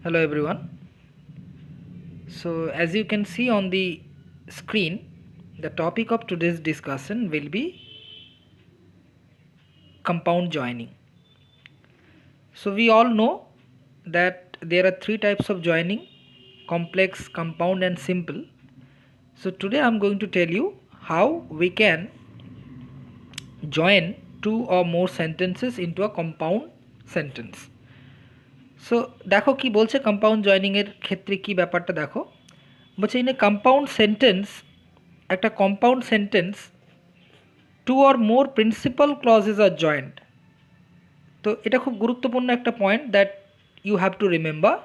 Hello everyone. So as you can see on the screen, the topic of today's discussion will be compound joining. So we all know that there are three types of joining: complex, compound and simple. So today I'm going to tell you how we can join two or more sentences into a compound sentence. So দেখো কি বলছে compound জয়েনিংয়ের ক্ষেত্রে কি ব্যাপারটা দেখো বলছে in a compound sentence একটা compound sentence two or more principal clauses are joined. তো এটা খুব গুরুত্বপূর্ণ একটা point that you have to remember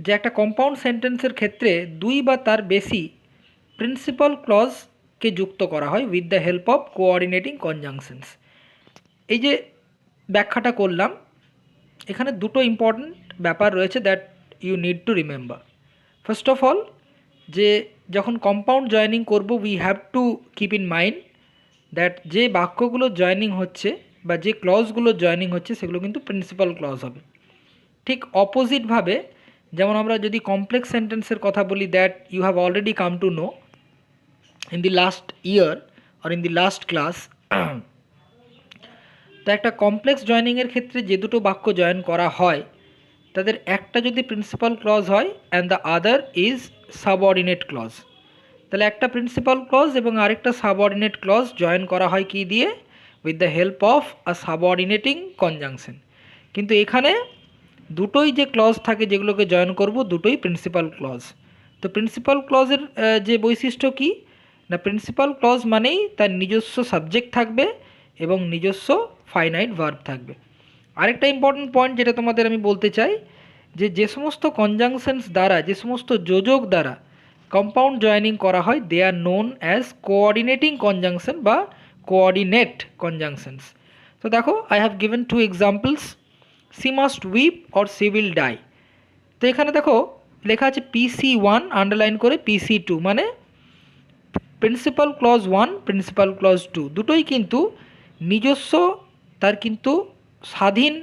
যে একটা কম্পাউন্ড সেন্টেন্সের ক্ষেত্রে দুই বা তার বেশি প্রিন্সিপাল ক্লজকে যুক্ত করা হয় with the help of coordinating conjunctions. এই যে ব্যাখ্যাটা করলাম এখানে দুটো ইম্পর্ট্যান্ট ব্যাপার রয়েছে that you need to remember. First of all যে যখন কম্পাউন্ড জয়েনিং করব we have to keep in mind that যে বাক্যগুলো জয়েনিং হচ্ছে বা যে ক্লজগুলো জয়েনিং হচ্ছে সেগুলো কিন্তু প্রিন্সিপাল ক্লজ হবে। ঠিক অপোজিটভাবে যেমন আমরা যদি কমপ্লেক্স সেন্টেন্সের কথা বলি that you have already come to know in the last year or in the last class. তো একটা কমপ্লেক্স জয়েনিংয়ের ক্ষেত্রে যে দুটো বাক্য জয়েন করা হয় তাদের একটা যদি প্রিন্সিপাল ক্লজ হয় and the other is subordinate clause, তাহলে একটা প্রিন্সিপাল ক্লজ এবং আরেকটা সাবঅর্ডিনেট ক্লজ জয়েন করা হয় কি দিয়ে? With the help of a subordinating conjunction. কিন্তু এখানে দুটোই যে ক্লজ থাকে যেগুলোকে জয়েন করব দুটোই প্রিন্সিপাল ক্লজ। তো প্রিন্সিপাল ক্লজের যে বৈশিষ্ট্য কি না, প্রিন্সিপাল ক্লজ মানেই তার নিজস্ব সাবজেক্ট থাকবে এবং নিজস্ব ফাইনাইট ভার্ব থাকবে। আরেকটা ইম্পর্টেন্ট পয়েন্ট যেটা তোমাদের আমি বলতে চাই যে যে সমস্ত কনজাংশনস দ্বারা যে সমস্ত যোজক দ্বারা কম্পাউন্ড জয়েনিং করা হয় they are known as coordinating conjunction বা কোঅর্ডিনেট কনজাংশনস। তো দেখো I have given two examples, she must weep or she will die. তো এখানে দেখো লেখা আছে PC1 আন্ডারলাইন করে PC2, মানে প্রিন্সিপাল ক্লজ 1 প্রিন্সিপাল ক্লজ 2 দুটোই কিন্তু নিজস্ব তার কিন্তু স্বাধীন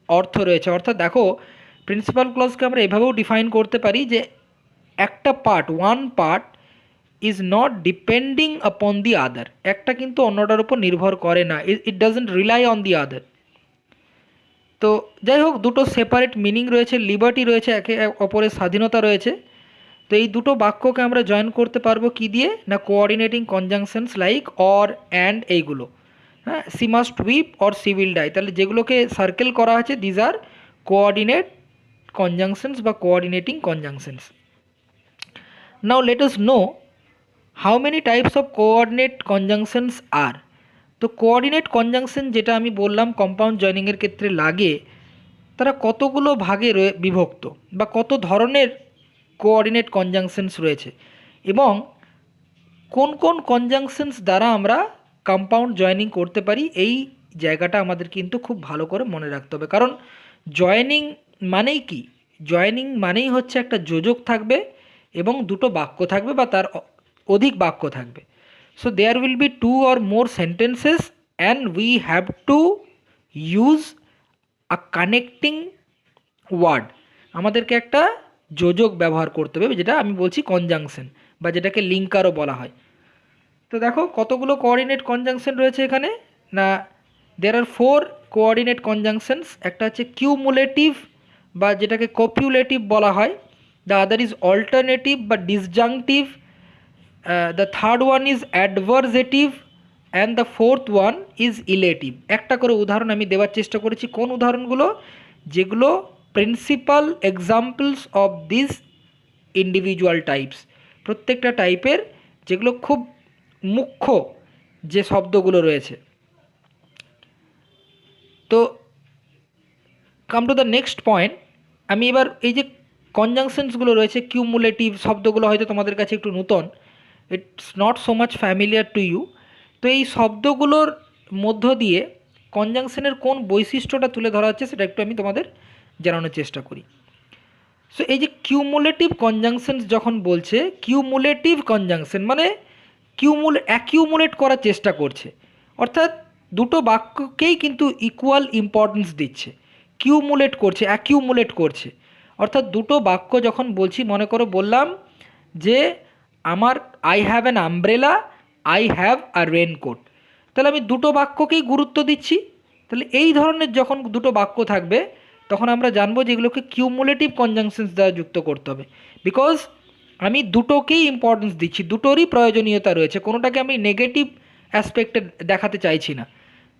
অর্থ রয়েছে। অর্থাৎ দেখো প্রিন্সিপাল ক্লজকে আমরা এভাবেও ডিফাইন করতে পারি যে একটা part, one part is not depending আপন দি আদার, একটা কিন্তু অন্যটার উপর নির্ভর করে না, it doesn't rely on the other. তো যাই হোক দুটো সেপারেট মিনিং রয়েছে, লিবার্টি রয়েছে, একে অপরের স্বাধীনতা রয়েছে। তো এই দুটো বাক্যকে আমরা জয়েন করতে পারবো কি দিয়ে না coordinating conjunctions like or and এইগুলো। হ্যাঁ, she must weep or she will die, তাহলে যেগুলোকে সার্কেল করা আছে দিজ আর কোঅর্ডিনেট কনজাংশনস বা coordinating conjunctions. Now let us know how many types of coordinate conjunctions are. তো কোঅর্ডিনেট কনজাংশন যেটা আমি বললাম কম্পাউন্ড জয়েনিংয়ের ক্ষেত্রে লাগে তারা কতগুলো ভাগে বিভক্ত বা কত ধরনের কোঅর্ডিনেট কনজাংশনস রয়েছে এবং কোন কোন কনজাংশনস দ্বারা আমরা কম্পাউন্ড জয়েনিং করতে পারি, এই জায়গাটা আমাদের কিন্তু খুব ভালো করে মনে রাখতে হবে। কারণ জয়েনিং মানেই কি? জয়েনিং মানেই হচ্ছে একটা যোজক থাকবে এবং দুটো বাক্য থাকবে বা তার অধিক বাক্য থাকবে। So there will be two or more sentences and we have to use a connecting word. আমাদেরকে একটা যোজক ব্যবহার করতে হবে যেটা আমি বলছি কনজাংশন বা যেটাকে লিঙ্কারও বলা হয়। তো দেখো কতগুলো কোঅর্ডিনেট কনজাংশন রয়েছে এখানে না, দেয়ার আর 4 কোঅর্ডিনেট কনজাংশনস। একটা হচ্ছে কিউমুলেটিভ বা যেটাকে কপিউলেটিভ বলা হয়, দ্য আদার ইজ অল্টারনেটিভ বা disjunctive, the third one is adversative and the fourth one is illative. একটা করে উদাহরণ আমি দেওয়ার চেষ্টা করেছি। কোন উদাহরণগুলো? যেগুলো principal examples of this individual types, প্রত্যেকটা টাইপের যেগুলো খুব মুখ্য যে শব্দগুলো রয়েছে। তো come to the next point, আমি এবার এই যে কনজাংশনসগুলো রয়েছে কিউমুলেটিভ শব্দগুলো হয়তো তোমাদের কাছে একটু নূতন, it's not so much familiar to you. তো এই শব্দগুলোর মধ্য দিয়ে কনজাংশনের কোন বৈশিষ্ট্যটা তুলে ধরা হচ্ছে সেটা একটু আমি তোমাদের জানানোর চেষ্টা করি। সো এই যে কিউমুলেটিভ কনজাংশনস যখন বলছে, কিউমুলেটিভ কনজাংশন মানে অ্যাকিউমুলেট করার চেষ্টা করছে, অর্থাৎ দুটো বাক্যকেই কিন্তু ইকুয়াল ইম্পর্টেন্স দিচ্ছে, কিউমুলেট করছে, অ্যাকিউমুলেট করছে। অর্থাৎ দুটো বাক্য যখন বলছি, মনে করো বললাম যে আমার I have an umbrella, I have a raincoat, তাহলে আমি দুটো বাক্যকেই গুরুত্ব দিচ্ছি। তাহলে এই ধরনের যখন দুটো বাক্য থাকবে তখন আমরা জানবো যে এগুলোকে কিউমুলেটিভ কনজাংশনস দ্বারা যুক্ত করতে হবে, বিকজ আমি দুটোকেই ইম্পর্টেন্স দিচ্ছি, দুটোরই প্রয়োজনীয়তা রয়েছে, কোনোটাকে আমি নেগেটিভ অ্যাসপেক্টে দেখাতে চাইছি না।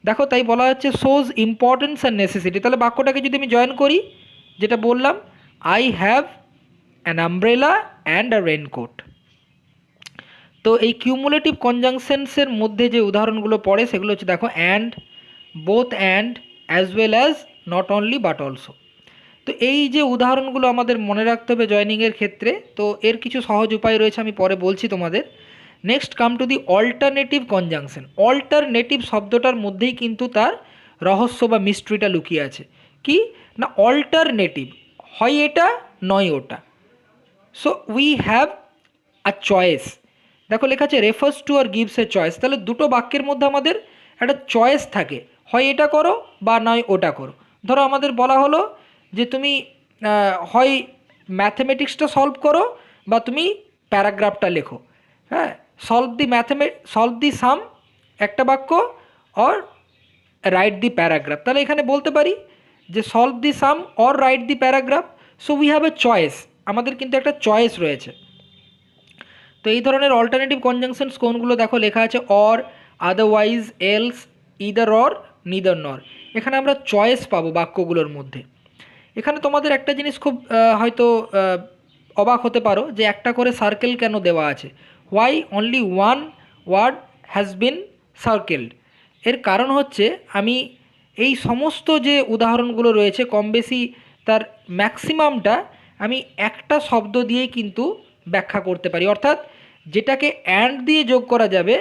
দেখো, তাই বলা হচ্ছে শোজ ইম্পর্টেন্স অ্যান্ড নেসেসিটি। তাহলে বাক্যটাকে যদি আমি জয়েন করি, যেটা বললাম, I have an umbrella and a raincoat. তো এই কিউমুলেটিভ কনজাংশনসের মধ্যে যে উদাহরণগুলো পড়ে সেগুলো হচ্ছে, দেখো, and, both and, as well as, not only but also. তো এই যে উদাহরণগুলো আমাদের মনে রাখতে হবে জয়নিংয়ের ক্ষেত্রে। তো এর কিছু সহজ উপায় রয়েছে, আমি পরে বলছি তোমাদের। Next come to the alternative conjunction. Alternative শব্দটার মধ্যেই কিন্তু তার রহস্য বা মিস্ট্রিটা লুকিয়ে আছে। কি না, অল্টারনেটিভ, হয় এটা নয় ওটা। So we have a choice. দেখো লেখা আছে রেফার্স টু আর গিভস এ চয়েস। তাহলে দুটো বাক্যের মধ্যে আমাদের একটা চয়েস থাকে, হয় এটা করো বা নয় ওটা করো। ধরো আমাদের বলা হলো যে তুমি হয় ম্যাথমেটিক্সটা সলভ করো বা তুমি প্যারাগ্রাফটা লেখো। হ্যাঁ, সলভ দি সাম একটা বাক্য, অর রাইট দি প্যারাগ্রাফ। তাহলে এখানে বলতে পারি যে solve the some or write the paragraph. So we have a choice, আমাদের কিন্তু একটা চয়েস রয়েছে। তো এই ধরনের অল্টারনেটিভ কনজাংশনস কোনগুলো, দেখো লেখা আছে or, otherwise, else, either or, neither নর। এখানে আমরা চয়েস পাবো বাক্যগুলোর মধ্যে। এখানে তোমাদের একটা জিনিস খুব হয়তো অবাক হতে পারো যে একটা করে সার্কেল কেন দেওয়া আছে, why only one word has been circled. এর কারণ হচ্ছে আমি এই সমস্ত যে উদাহরণগুলো রয়েছে কম বেশি তার ম্যাক্সিমামটা আমি একটা শব্দ দিয়েই কিন্তু ব্যাখ্যা করতে পারি। অর্থাৎ যেটাকে অ্যান্ড দিয়ে যোগ করা যাবে,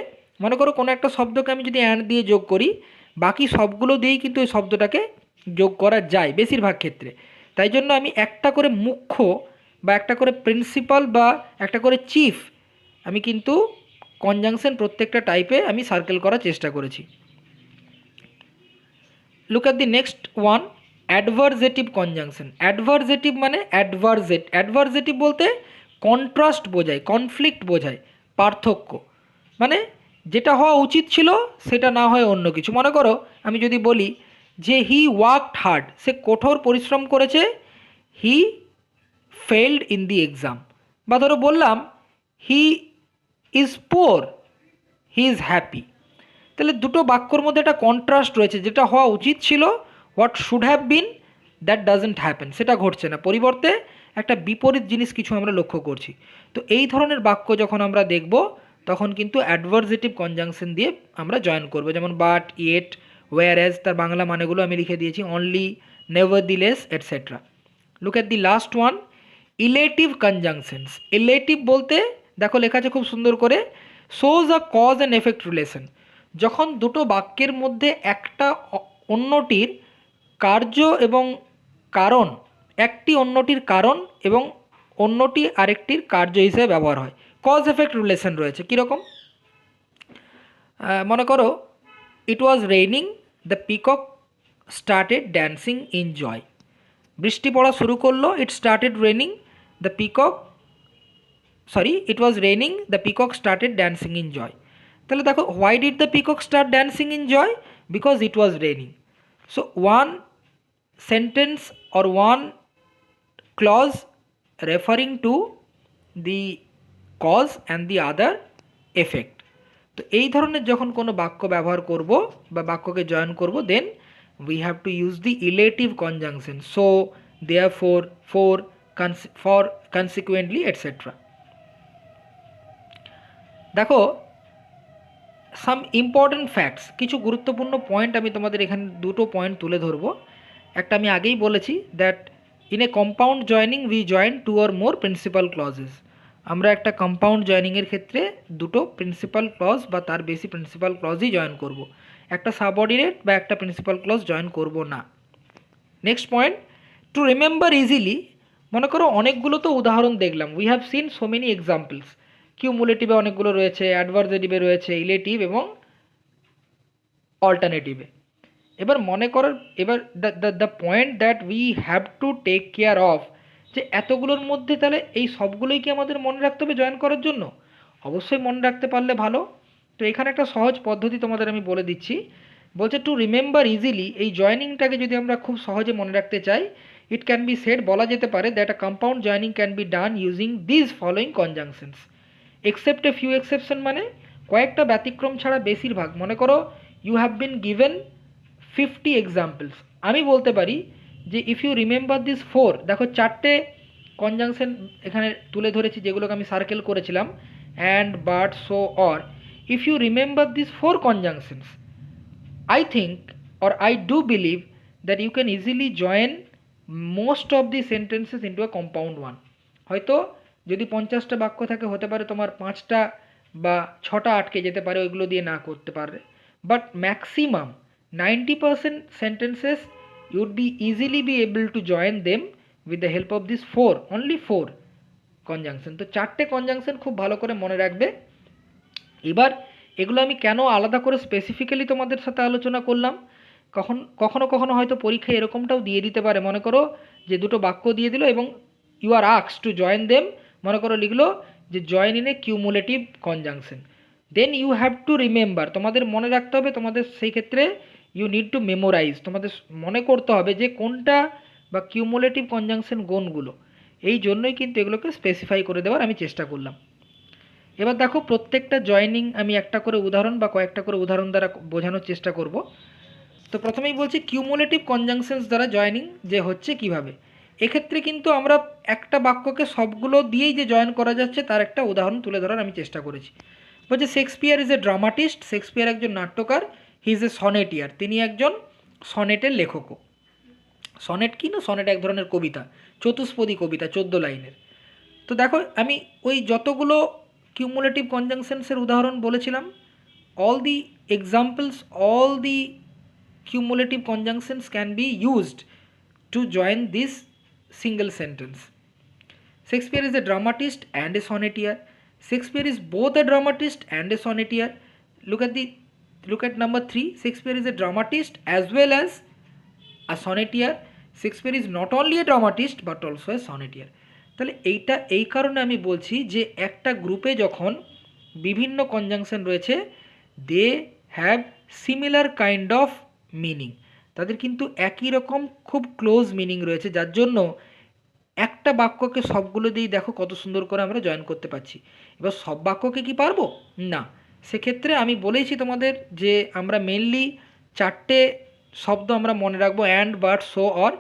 মনে করো কোনো একটা শব্দকে আমি যদি অ্যান্ড দিয়ে যোগ করি, বাকি সবগুলো দিয়েই কিন্তু ওই শব্দটাকে যোগ করা যায় বেশিরভাগ ক্ষেত্রে। তাই জন্য আমি একটা করে মুখ্য বা একটা করে প্রিন্সিপাল বা একটা করে চিফ আমি কিন্তু কনজাংশন প্রত্যেকটা টাইপে আমি সার্কেল করার চেষ্টা করেছি। Look at the next one, adversative conjunction. Adversative মানে অ্যাডভার্জেটিভ বলতে কন্ট্রাস্ট বোঝায়, কনফ্লিক্ট বোঝায়, পার্থক্য। মানে যেটা হওয়া উচিত ছিল সেটা না হয় অন্য কিছু। মনে করো আমি যদি বলি যে হি ওয়ার্কড হার্ড, সে কঠোর পরিশ্রম করেছে, হি ফেইল্ড ইন দি এক্সাম। বা ধরো বললাম he is poor, he is happy. তাহলে দুটো বাক্যর মধ্যে একটা কন্ট্রাস্ট রয়েছে, যেটা হওয়া উচিত ছিল, what should have been, that doesn't happen, সেটা ঘটছে না, পরিবর্তে একটা বিপরীত জিনিস কিছু আমরা লক্ষ্য করছি। তো এই ধরনের বাক্য যখন আমরা দেখব তখন কিন্তু অ্যাডভার্জেটিভ কনজাংশন দিয়ে আমরা জয়েন করব। যেমন বাট, ইয়েট, ওয়্যার এজ, তার বাংলা মানেগুলো আমি লিখে দিয়েছি, only, nevertheless, etcetera. Look at the last one, illative conjunctions. Illative বলতে দেখো লেখা আছে খুব সুন্দর করে, shows a cause and effect relation. যখন দুটো বাক্যের মধ্যে একটা অন্যটির কার্য এবং কারণ, একটি অন্যটির কারণ এবং অন্যটি আরেকটির কার্য হিসেবে ব্যবহার হয়, কজ এফেক্ট রিলেশন রয়েছে। কীরকম, মনে করো it was raining, the peacock started dancing in joy. বৃষ্টি পড়া শুরু করলো, it started raining, the peacock, it was raining, the peacock started dancing in joy. তাহলে দেখো, why did the peacock start dancing in joy, because it was raining. So one sentence or one clause referring to the cause and the other effect. তো এই ধরনের যখন কোনো বাক্য ব্যবহার করব বা বাক্যকে জয়েন করব, দেন we have to use the relative conjunction, so, therefore, for, consequently, etc. দেখো, সাম ইম্পর্টেন্ট ফ্যাক্টস, কিছু গুরুত্বপূর্ণ পয়েন্ট আমি তোমাদের এখানে দুটো পয়েন্ট তুলে ধরবো। একটা আমি আগেই বলেছি, that in a compound joining we join two or more principal clauses. আমরা একটা কম্পাউন্ড জয়নিংয়ের ক্ষেত্রে দুটো প্রিন্সিপাল ক্লজ বা তার বেশি প্রিন্সিপাল ক্লজই জয়েন করব, একটা সাবঅর্ডিনেট বা একটা প্রিন্সিপাল ক্লজ জয়েন করব না। Next point, to remember easily. মনে করো অনেকগুলো তো উদাহরণ দেখলাম, we have seen so many examples. কিউমুলেটিভে অনেকগুলো রয়েছে, অ্যাডভার্জেটিভে রয়েছে, ইলেটিভ এবং অল্টারনেটিভে। এবার মনে করার, এবার the point that we have to take care of, যে এতগুলোর মধ্যে তাহলে এই সবগুলোই কি আমাদের মনে রাখতে হবে জয়েন করার জন্য? অবশ্যই মনে রাখতে পারলে ভালো। তো এখানে একটা সহজ পদ্ধতি তোমাদের আমি বলে দিচ্ছি। বলছে টু রিমেম্বার ইজিলি, এই জয়েনিংটাকে যদি আমরা খুব সহজে মনে রাখতে চাই, ইট ক্যান বি সেড, বলা যেতে পারে, that a compound joining can be done using these following conjunctions except a few exception, মানে কয়েকটা ব্যতিক্রম ছাড়া বেশিরভাগ। মনে করো you have been given 50 examples, আমি বলতে পারি যে if you remember this four, দেখো চারটে কনজাংশন এখানে তুলে ধরেছি যেগুলোকে আমি সার্কেল করেছিলাম, and, but, so, or. If you remember this four conjunctions, I think or I do believe that you can easily join most of the sentences into a compound one. হয়তো যদি 50টা বাক্য থাকে, হতে পারে তোমার 5টা বা 6টা আটকে যেতে পারে, ওইগুলো দিয়ে না করতে পারে, but maximum 90% sentences you would be easily be able to join them with the help of these four, only four conjunction. তো চারটে কনজাংশন খুব ভালো করে মনে রাখবে। এবার এগুলো আমি কেন আলাদা করে স্পেসিফিক্যালি তোমাদের সাথে আলোচনা করলাম, কখনো কখনো হয়তো পরীক্ষায় এরকমটাও দিয়ে দিতে পারে, মনে করো যে দুটো বাক্য দিয়ে দিল এবং you are asked to join them, মনে করো লিখলো যে join in a cumulative conjunction, then you have to remember, তোমাদের মনে রাখতে হবে, তোমাদের সেই ক্ষেত্রে ইউ নিড টু মেমোরাইজ, তোমাদের মনে করতে হবে যে কোনটা বা কিউমুলেটিভ কনজাংশন কোনগুলো। এই জন্যই কিন্তু এগুলোকে স্পেসিফাই করে দেওয়ার আমি চেষ্টা করলাম। এবার দেখো প্রত্যেকটা জয়েনিং আমি একটা করে উদাহরণ বা কয়েকটা করে উদাহরণ দ্বারা বোঝানোর চেষ্টা করব। তো প্রথমেই বলছি কিউমুলেটিভ কনজাংশনস দ্বারা জয়েনিং যে হচ্ছে কিভাবে। এক্ষেত্রে কিন্তু আমরা একটা বাক্যকে সবগুলো দিয়েই যে জয়েন করা যাচ্ছে তার একটা উদাহরণ তুলে ধরার আমি চেষ্টা করেছি। বলছে Shakespeare is a dramatist, Shakespeare একজন নাট্যকার, হি ইজ এ সনেটিয়ার, তিনি একজন সনেটের লেখকও। সনেট কি না, সনেট এক ধরনের কবিতা, চতুষ্পদী কবিতা, 14 লাইনের। তো দেখো আমি ওই যতগুলো কিউমুলেটিভ কনজাংশনসের উদাহরণ বলেছিলাম, all the examples, all the cumulative conjunctions can be used to join this single sentence. Shakespeare is a dramatist and a sonneteer. Shakespeare is both a dramatist and a sonneteer. Look at number 3. Shakespeare is a dramatist as well as a sonneteer. Shakespeare is not only a dramatist but also a sonneteer. তাহলে এইটা এই কারণে আমি বলছি যে একটা গ্রুপে যখন বিভিন্ন কনজাংশন রয়েছে, they have similar kind of meaning, তাদের কিন্তু একই রকম খুব ক্লোজ মিনিং রয়েছে, যার জন্য একটা বাক্যকে সবগুলো দিয়েই দেখো কত সুন্দর করে আমরা জয়েন করতে পারছি। এবার সব বাক্যকে কি পারবো না, সেক্ষেত্রে আমি বলেইছি তোমাদের যে আমরা মেনলি চারটে শব্দ আমরা মনে রাখবো, অ্যান্ড, বাট, সো, অর,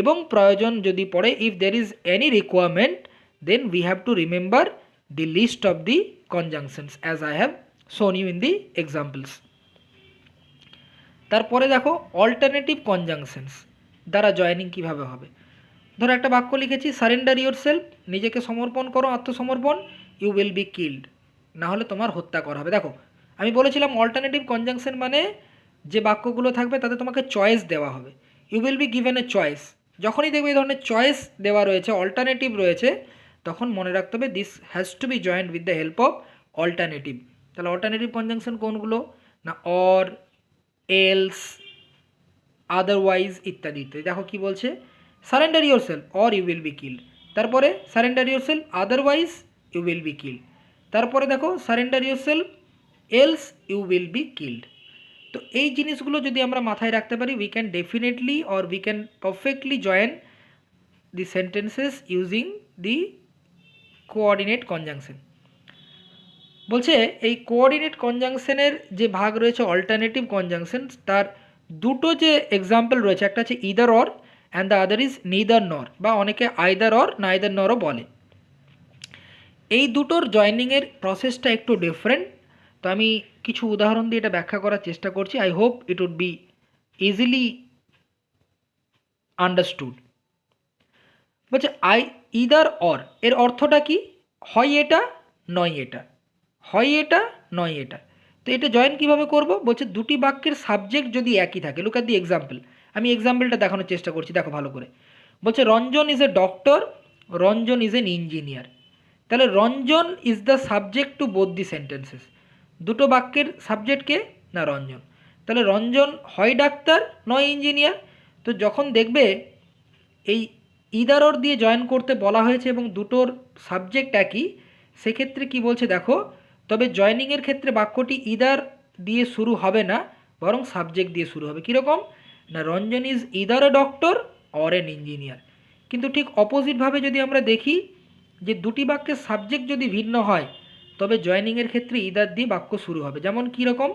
এবং প্রয়োজন যদি পড়ে, if there is any requirement, then we have to remember the list of the conjunctions as I have shown you in the examples. তারপরে দেখো অল্টারনেটিভ কনজাংশনস দ্বারা জয়েনিং কিভাবে হবে। ধরো একটা বাক্য লিখেছি, সারেন্ডার ইয়োর সেলফ, নিজেকে সমর্পণ করো, আত্মসমর্পণ, ইউ উইল বি কিল্ড, না হলে তোমার হত্যা করা হবে। দেখো আমি বলেছিলাম অল্টারনেটিভ কনজাংশন মানে যে বাক্যগুলো থাকবে তাতে তোমাকে চয়েস দেওয়া হবে, you will be given a choice. যখনই দেখবে এই ধরনের চয়েস দেওয়া রয়েছে, অল্টারনেটিভ রয়েছে, তখন মনে রাখতে হবে this has to be joined with the help of alternative. তাহলে অল্টারনেটিভ কনজাংশন কোনগুলো না, অর, এলস, আদারওয়াইজ ইত্যাদি ইত্যাদি। দেখো কি বলছে, surrender yourself or you will be killed, তারপরে surrender yourself otherwise you will be killed, তারপরে দেখো surrender yourself else you will be killed. তো এই জিনিসগুলো যদি আমরা মাথায় রাখতে পারি, we can definitely or we can perfectly join the sentences using the coordinate conjunction. বলছে এই কোঅর্ডিনেট কনজাংশনের যে ভাগ রয়েছে অল্টারনেটিভ কনজাংশন, তার দুটো যে এক্সাম্পল রয়েছে, একটা হচ্ছে either or and the other is neither নর, বা অনেকে আইদার অর নাইদার নরও বলে। এই দুটোর জয়েনিংয়ের প্রসেসটা একটু ডিফারেন্ট, তো আমি কিছু উদাহরণ দিয়ে এটা ব্যাখ্যা করার চেষ্টা করছি। I hope it would be easily understood. বলছে ইদার অর এর অর্থটা কি, হয় এটা নয় এটা, হয় এটা নয় এটা। তো এটা জয়েন কিভাবে করব, বলছে দুটি বাক্যের সাবজেক্ট যদি একই থাকে। লুক অ্যাট দি এক্সাম্পল, আমি এক্সাম্পলটা দেখানোর চেষ্টা করছি, দেখো ভালো করে। বলছে Ranjan is a doctor, Ranjan is an engineer. তাহলে Ranjan is the subject to both the sentences. দুটো বাক্যের সাবজেক্ট কে না, রঞ্জন। তাহলে রঞ্জন হয় ডাক্তার নয় ইঞ্জিনিয়ার। তো যখন দেখবে এই ইদার অর দিয়ে জয়েন করতে বলা হয়েছে এবং দুটোর সাবজেক্ট একই, সেক্ষেত্রে কি বলছে দেখো, তবে জয়েনিংয়ের ক্ষেত্রে বাক্যটি ইদার দিয়ে শুরু হবে না, বরং সাবজেক্ট দিয়ে শুরু হবে। কীরকম না, Ranjan is either a doctor or N engineer. কিন্তু ঠিক অপোজিটভাবে যদি আমরা দেখি যে দুটি বাক্যের সাবজেক্ট যদি ভিন্ন হয়, তবে জয়েনিংয়ের ক্ষেত্রে ইদার দিয়ে বাক্য শুরু হবে। যেমন কীরকম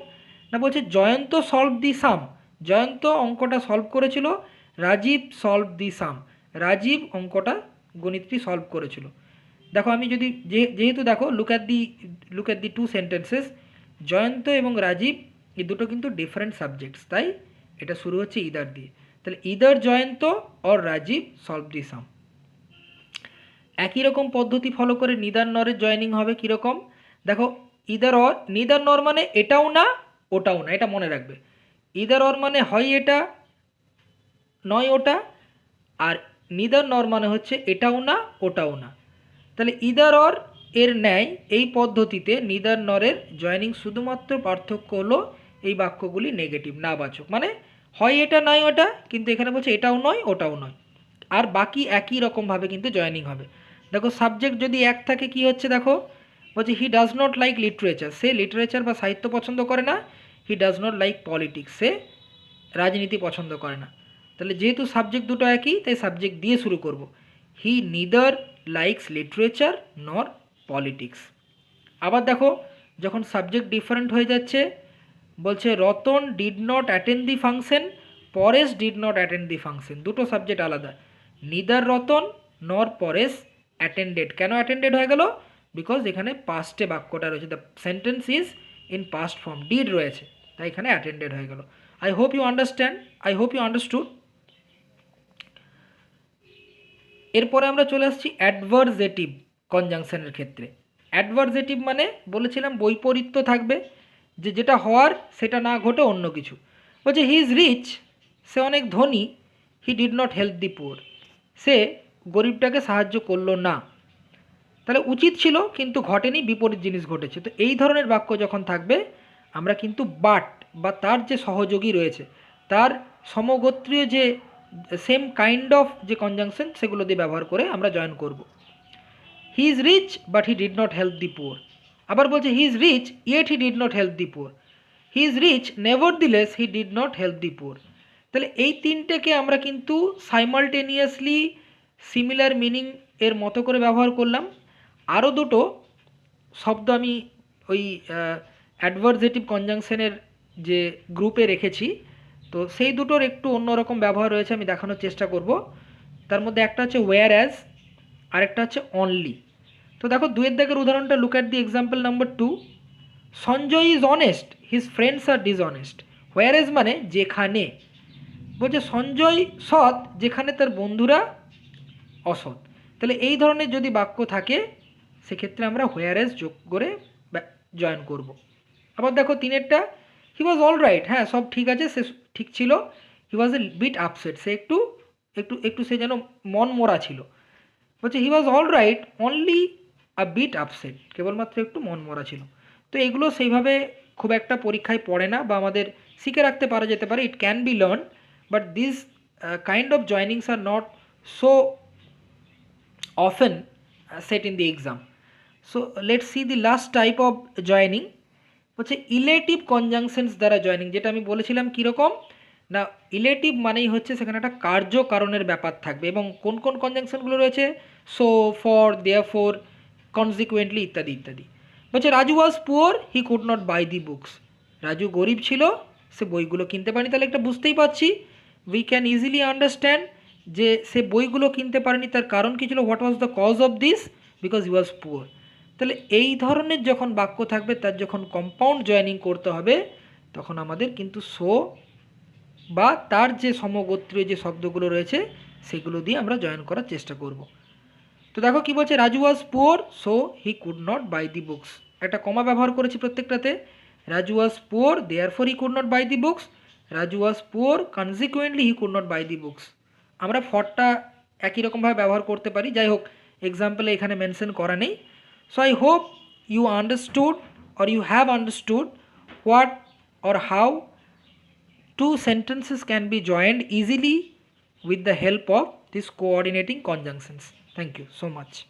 না, বলছে Jayanta solve the sum, Jayanta অঙ্কটা সলভ করেছিল, Rajib solve the sum, Rajib অঙ্কটা গণিতটি সলভ করেছিল। দেখো আমি যদি যেহেতু দেখো look at the two sentences, Jayanta এবং রাজীব এই দুটো কিন্তু ডিফারেন্ট সাবজেক্টস, তাই এটা শুরু হচ্ছে ইদার দিয়ে। তাহলে either Jayanta or Rajiv solve the sum. একই রকম পদ্ধতি ফলো করে নিদার নরের জয়েনিং হবে কীরকম দেখো, ইদার অর, নিদার নর মানে এটাও না ওটাও না, এটা মনে রাখবে। ইদার অর মানে হয় এটা নয় ওটা, আর নিদার নর মানে হচ্ছে এটাও না ওটাও না। তাহলে ইদার অর এর ন্যায় এই পদ্ধতিতে নিদার নরের জয়েনিং শুধুমাত্র পার্থক্য হলো এই বাক্যগুলি নেগেটিভ, নাবাচক, মানে হয় এটা নয় ওটা, কিন্তু এখানে বলছে এটাও নয় ওটাও নয়, আর বাকি একই রকমভাবে কিন্তু জয়েনিং হবে। দেখো সাবজেক্ট যদি এক থাকে কি হচ্ছে দেখো, বলছে he does not like literature, সে লিটারেচার বা সাহিত্য পছন্দ করে না। He does not like politics, সে রাজনীতি পছন্দ করে না। তাহলে যেহেতু সাবজেক্ট দুটো একই, তাই সাবজেক্ট দিয়ে শুরু করব। হি নিদার লাইকস লিটারেচার নর পলিটিক্স। আবার দেখো যখন সাবজেক্ট ডিফারেন্ট হয়ে যাচ্ছে, বলছে Ratan did not attend the function, Paresh did not attend the function, দুটো সাবজেক্ট আলাদা। নিদার রতন নর পরেশ অ্যাটেন্ডেড, কেন অ্যাটেন্ডেড হয়ে গেল, বিকজ এখানে পাস্টে বাক্যটা রয়েছে, the sentence is in past form, did রয়েছে, তাই এখানে অ্যাটেন্ডেড হয়ে গেল। I hope you understand, I hope you understood. এরপরে আমরা চলে আসছি অ্যাডভার্জেটিভ কনজাংশনের ক্ষেত্রে। অ্যাডভার্জেটিভ মানে বলেছিলাম বৈপরীত্য থাকবে, যে যেটা হওয়ার সেটা না ঘটে অন্য কিছু। বলছে হি ইজ রিচ, সে অনেক ধনী, he did not help the poor, সে গরিবটাকে সাহায্য করলো না। তাহলে উচিত ছিল কিন্তু ঘটেনি, বিপরীত জিনিস ঘটেছে। তো এই ধরনের বাক্য যখন থাকবে, আমরা কিন্তু বাট বা তার যে সহযোগী রয়েছে, তার সমগোত্রীয় যে সেম কাইন্ড অফ যে কনজাংশন, সেগুলো দিয়ে ব্যবহার করে আমরা জয়েন করব। He is rich but he did not help the poor. আবার বলছে he is rich yet he did not help the poor, he is rich nevertheless he did not help the poor. তাহলে এই তিনটেকে আমরা কিন্তু simultaneously similar meaning এর মতো করে ব্যবহার করলাম। আরও দুটো শব্দ আমি ওই অ্যাডভার্জেটিভ কনজাংশনের যে গ্রুপে রেখেছি, তো সেই দুটোর একটু অন্যরকম ব্যবহার রয়েছে, আমি দেখানোর চেষ্টা করব। তার মধ্যে একটা হচ্ছে ওয়্যার অ্যাজ, আরেকটা হচ্ছে অনলি। তো দেখো দুয়ের দাগের উদাহরণটা, look at the example number 2। Sanjay is honest, his friends are dishonest. Whereas মানে যেখানে, বলছে সঞ্জয় সৎ যেখানে তার বন্ধুরা অসৎ। তাহলে এই ধরনের যদি বাক্য থাকে, সেক্ষেত্রে আমরা হোয়ার এস যোগ করে জয়েন করব। আবার দেখো তিনেরটা, হি ওয়াজ অল রাইট, হ্যাঁ সব ঠিক আছে, সে ঠিক ছিল। হি ওয়াজ এ বিট আপসেট, সে একটু একটু একটু সে যেন মন মরা ছিল। বলছে he was all right only a bit upset, কেবলমাত্র একটু মন মরা ছিল। তো এগুলো সেইভাবে খুব একটা পরীক্ষায় পড়ে না, বা আমাদের শিখে রাখতে পারা যেতে পারে, it can be learn, but this kind of joinings are not so often set in the exam. So let's see the last type of joining, হচ্ছে ইলেটিভ কনজাংশনস দ্বারা জয়েনিং। যেটা আমি বলেছিলাম কীরকম না, ইলেটিভ মানেই হচ্ছে সেখানে একটা কার্য কারণের ব্যাপার থাকবে, এবং কোন কোন কনজাংশনগুলো রয়েছে, সো, ফর, দেয়ারফর, কনসিকুয়েন্টলি ইত্যাদি ইত্যাদি। বলছে Raju was poor, he could not buy the books, Raju গরিব ছিল, সে বইগুলো কিনতে পারেনি। তাহলে একটা বুঝতেই পারছি, উই ক্যান ইজিলি আন্ডারস্ট্যান্ড যে সে বইগুলো কিনতে পারেনি, তার কারণ কী ছিল, what was the cause of this, because he was poor. তাহলে এই ধরনের যখন বাক্য থাকবে, তার যখন কম্পাউন্ড জয়েনিং করতে হবে, তখন আমাদের কিন্তু সো বা তার যে সমগোত্রীয় যে শব্দগুলো রয়েছে, সেগুলো দিয়ে আমরা জয়েন করার চেষ্টা করব। তো দেখো কি বলছে, Raju was poor so he could not buy the books, একটা কমা ব্যবহার করেছি প্রত্যেকটাতে। Raju was poor therefore he could not buy the books, Raju was poor consequently he could not buy the books. আমরা ফরটা একই রকমভাবে ব্যবহার করতে পারি, যাই হোক এক্সাম্পলে এখানে মেনশন করা নেই। So I hope you understood or you have understood what or how two sentences can be joined easily with the help of these coordinating conjunctions. Thank you so much.